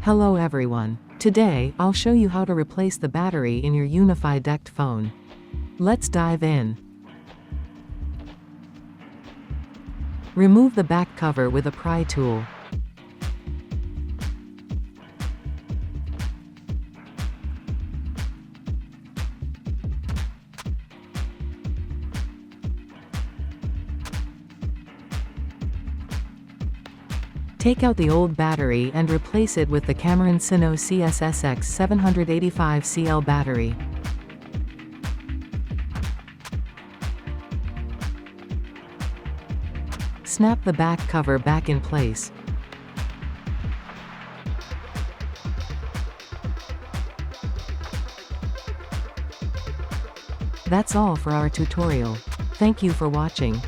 Hello everyone. Today, I'll show you how to replace the battery in your Unify DECT phone. Let's dive in. Remove the back cover with a pry tool. Take out the old battery and replace it with the Cameron Sino CSSX 785CL battery. Snap the back cover back in place. That's all for our tutorial. Thank you for watching.